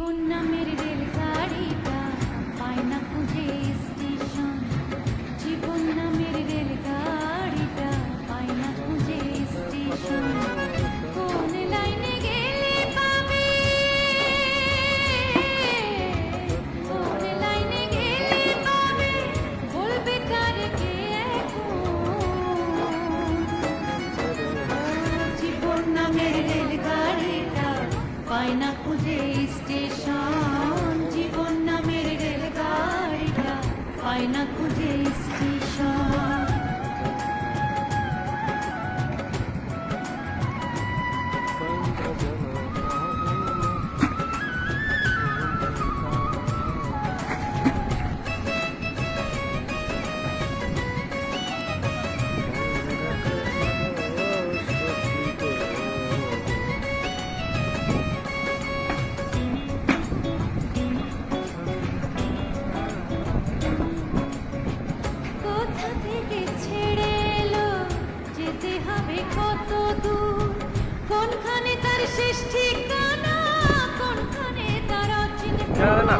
জীবন নামের রেলগাড়িটা পায় না খুঁজে স্টেশন। জীবন নামের রেলগাড়িটা পায় না খুঁজে স্টেশন। কোন লাইনে গেলে পাবে, কোন লাইনে গেলে পাবে, বলবে তার কে এখন। জীবন নামের রেলগাড়িটা পায় না খুঁজে স্টেশন। জীবন নামের রেলগাড়িটা পায় না খুঁজে স্টেশন। কোথা থেকে ছেড়ে এলো, যেতে হবে কত দূর, কোনখানে তার শেষ ঠিকানা, কোনখানে তার অচিন। না